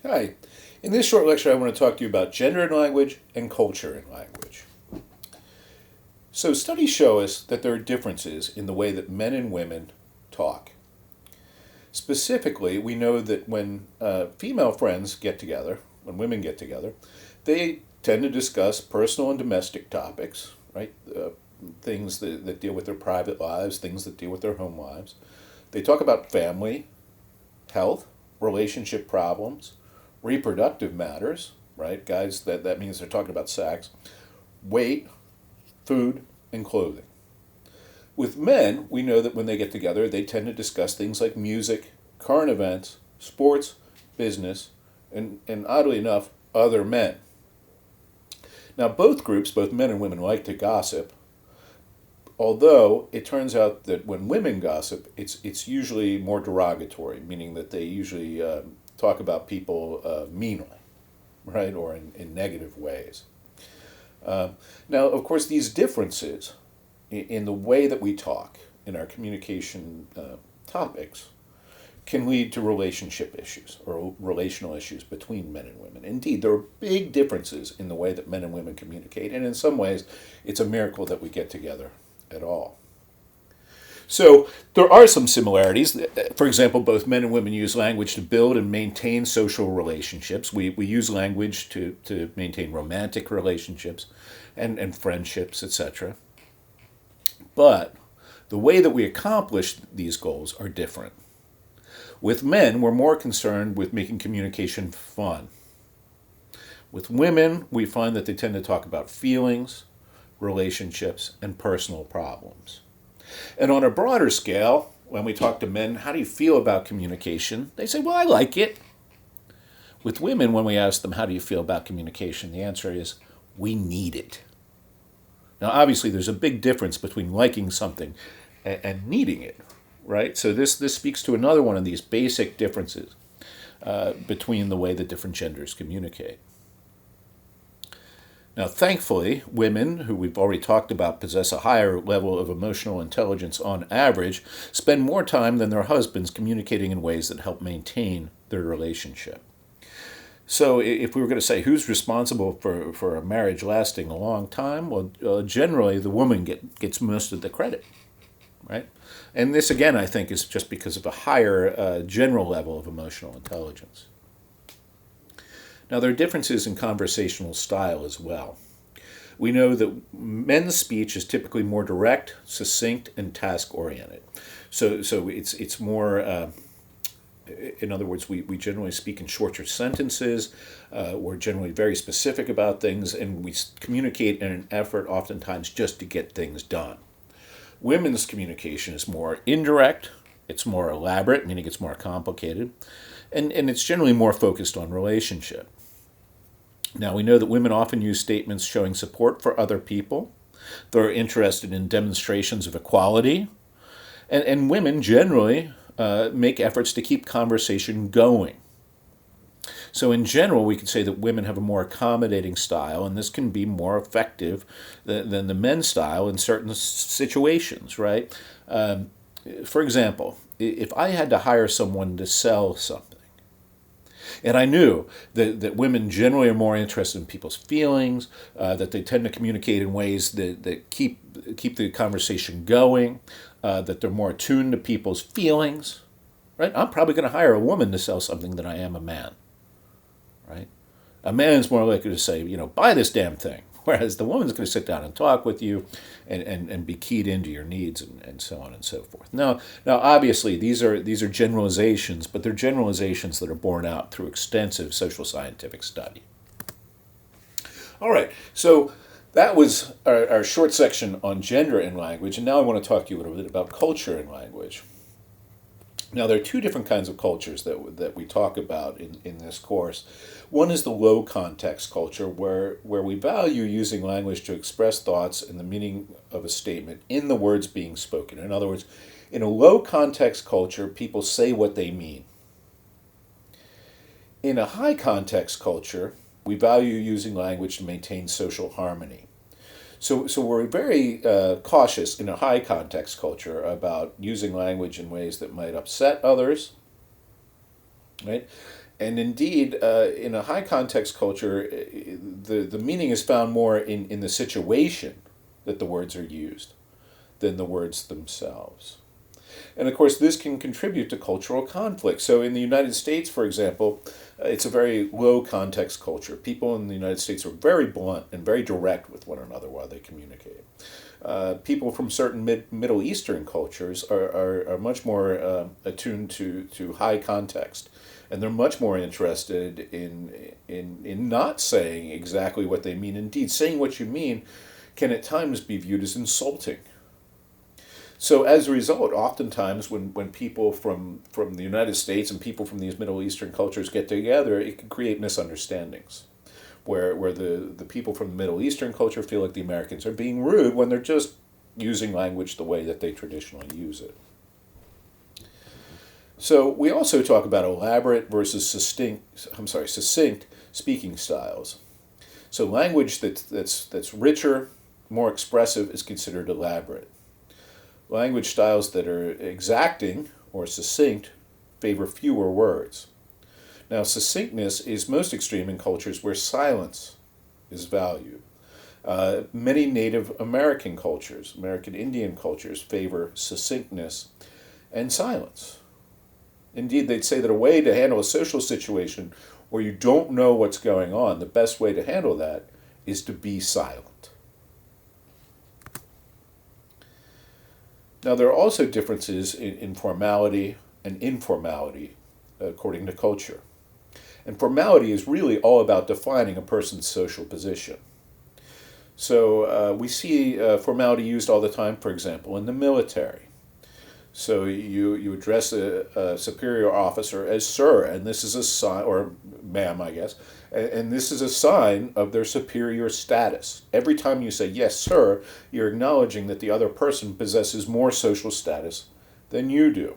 Hi. In this short lecture, I want to talk to you about gender in language and culture in language. So, studies show us that there are differences in the way that men and women talk. Specifically, we know that when female friends get together, when women get together, they tend to discuss personal and domestic topics, right? Things that deal with their private lives, things that deal with their home lives. They talk about family, health, relationship problems, reproductive matters, right? Guys, that means they're talking about sex, weight, food, and clothing. With men, we know that when they get together, they tend to discuss things like music, current events, sports, business, and oddly enough, other men. Now, both groups, both men and women, like to gossip, although it turns out that when women gossip, it's usually more derogatory, meaning that they usually talk about people meanly, right, or in negative ways. Now, of course, these differences in the way that we talk in our communication topics can lead to relationship issues or relational issues between men and women. Indeed, there are big differences in the way that men and women communicate, and in some ways, it's a miracle that we get together at all. So there are some similarities. For example, both men and women use language to build and maintain social relationships. We use language to maintain romantic relationships and friendships, etc. But the way that we accomplish these goals are different. With men, we're more concerned with making communication fun. With women, we find that they tend to talk about feelings, relationships, and personal problems. And on a broader scale, when we talk to men, how do you feel about communication? They say, well, I like it. With women, when we ask them, how do you feel about communication? The answer is, we need it. Now, obviously, there's a big difference between liking something and needing it, right? So this speaks to another one of these basic differences between the way that different genders communicate. Now, thankfully, women, who we've already talked about possess a higher level of emotional intelligence on average, spend more time than their husbands communicating in ways that help maintain their relationship. So, if we were going to say who's responsible for a marriage lasting a long time, well, generally the woman gets most of the credit, right? And this, again, I think, is just because of a higher general level of emotional intelligence. Now, there are differences in conversational style as well. We know that men's speech is typically more direct, succinct, and task-oriented. So it's more, in other words, we generally speak in shorter sentences. We're generally very specific about things, and we communicate in an effort oftentimes just to get things done. Women's communication is more indirect, it's more elaborate, meaning it's more complicated, and it's generally more focused on relationship. Now, we know that women often use statements showing support for other people. They're interested in demonstrations of equality. And women generally make efforts to keep conversation going. So in general, we could say that women have a more accommodating style, and this can be more effective than the men's style in certain situations, right? For example, if I had to hire someone to sell something, and I knew that women generally are more interested in people's feelings, that they tend to communicate in ways that keep the conversation going, that they're more attuned to people's feelings, right? I'm probably going to hire a woman to sell something than I am a man, right? A man's more likely to say, buy this damn thing, whereas the woman's going to sit down and talk with you and be keyed into your needs and so on and so forth. Now, obviously, these are generalizations, but they're generalizations that are borne out through extensive social scientific study. All right, so that was our short section on gender in language, and now I want to talk to you a little bit about culture in language. Now, there are two different kinds of cultures that we talk about in this course. One is the low context culture, where we value using language to express thoughts and the meaning of a statement in the words being spoken. In other words, in a low context culture, people say what they mean. In a high context culture, we value using language to maintain social harmony. So we're very cautious in a high context culture about using language in ways that might upset others, right? And indeed, in a high context culture, the meaning is found more in the situation that the words are used than the words themselves. And of course, this can contribute to cultural conflict. So in the United States, for example, it's a very low context culture. People in the United States are very blunt and very direct with one another while they communicate. People from certain Middle Eastern cultures are much more attuned to high context. And they're much more interested in not saying exactly what they mean. Indeed, saying what you mean can at times be viewed as insulting. So as a result, oftentimes when people from the United States and people from these Middle Eastern cultures get together, it can create misunderstandings. Where the people from the Middle Eastern culture feel like the Americans are being rude when they're just using language the way that they traditionally use it. So we also talk about elaborate versus succinct speaking styles. So language that's richer, more expressive is considered elaborate. Language styles that are exacting or succinct favor fewer words. Now, succinctness is most extreme in cultures where silence is valued. Many Native American cultures, American Indian cultures, favor succinctness and silence. Indeed, they'd say that a way to handle a social situation where you don't know what's going on, the best way to handle that is to be silent. Now, there are also differences in formality and informality according to culture. And formality is really all about defining a person's social position. So we see formality used all the time, for example, in the military. So you address a superior officer as sir, and this is a sign, or ma'am, I guess, and this is a sign of their superior status. Every time you say yes, sir, you're acknowledging that the other person possesses more social status than you do.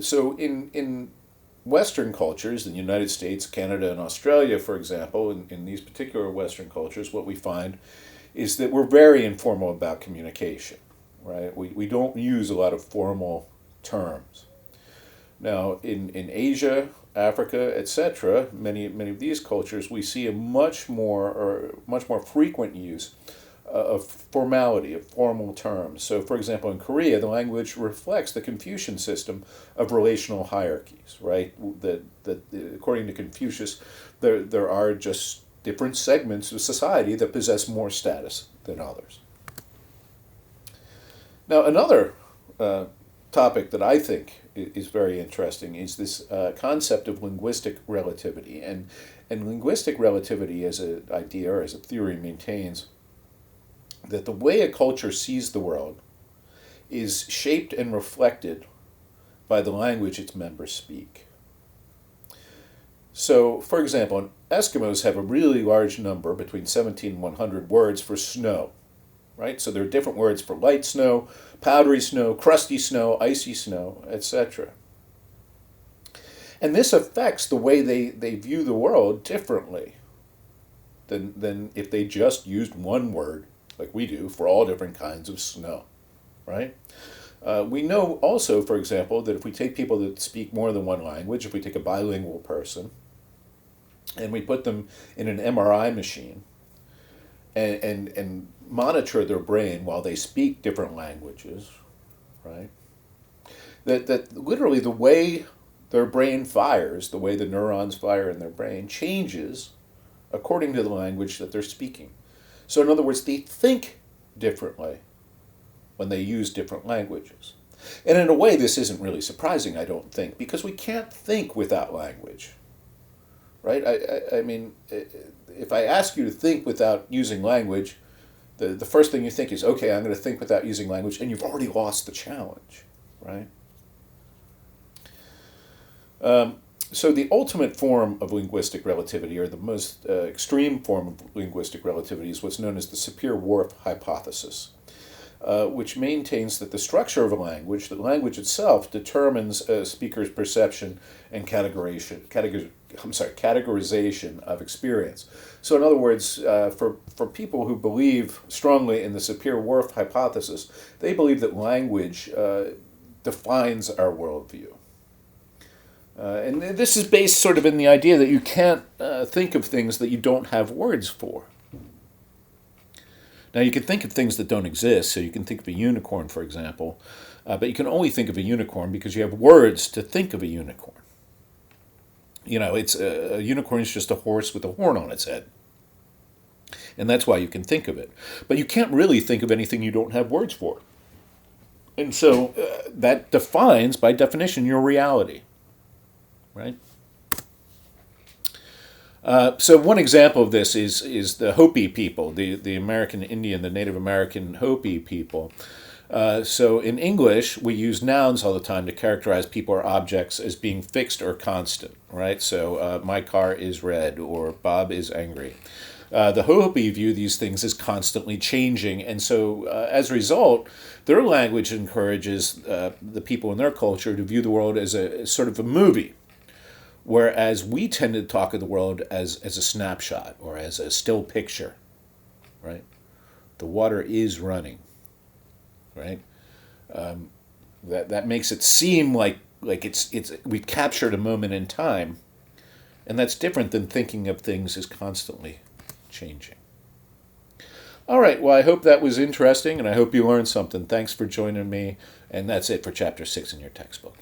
So in Western cultures, in the United States, Canada, and Australia, for example, in these particular Western cultures, what we find is that we're very informal about communication. Right? We don't use a lot of formal terms. Now, in Asia, Africa, etc., many of these cultures, we see a much more frequent use of formality, of formal terms. So, for example, in Korea, the language reflects the Confucian system of relational hierarchies, right? That according to Confucius, there are just different segments of society that possess more status than others. Now, another topic that I think is very interesting is this concept of linguistic relativity. And linguistic relativity as an idea or as a theory maintains that the way a culture sees the world is shaped and reflected by the language its members speak. So, for example, Eskimos have a really large number, between 17 and 100 words for snow. Right? So there are different words for light snow, powdery snow, crusty snow, icy snow, etc. And this affects the way they view the world differently than if they just used one word, like we do, for all different kinds of snow. Right? We know also, for example, that if we take people that speak more than one language, if we take a bilingual person, and we put them in an MRI machine, and monitor their brain while they speak different languages, right? That literally the way their brain fires, the way the neurons fire in their brain, changes according to the language that they're speaking. So in other words, they think differently when they use different languages. And in a way, this isn't really surprising, I don't think, because we can't think without language. Right? I mean, if I ask you to think without using language, the first thing you think is, okay, I'm going to think without using language, and you've already lost the challenge, right? So the ultimate form of linguistic relativity, or the most extreme form of linguistic relativity, is what's known as the Sapir-Whorf hypothesis, which maintains that the structure of a language, the language itself, determines a speaker's perception and categorization of experience. So in other words, for people who believe strongly in the Sapir-Whorf hypothesis, they believe that language defines our worldview. And this is based sort of in the idea that you can't think of things that you don't have words for. Now, you can think of things that don't exist, so you can think of a unicorn, for example, but you can only think of a unicorn because you have words to think of a unicorn. You know, it's a unicorn is just a horse with a horn on its head. And that's why you can think of it. But you can't really think of anything you don't have words for. And so that defines, by definition, your reality. Right? So one example of this is the Hopi people, the American Indian, the Native American Hopi people. So in English, we use nouns all the time to characterize people or objects as being fixed or constant, right? So my car is red, or Bob is angry. The Hopi view these things as constantly changing, and so as a result, their language encourages the people in their culture to view the world as a sort of a movie, whereas we tend to talk of the world as a snapshot or as a still picture, right? The water is running, right? That makes it seem like it's we've captured a moment in time, and that's different than thinking of things as constantly changing. All right, well, I hope that was interesting, and I hope you learned something. Thanks for joining me, and that's it for Chapter 6 in your textbook.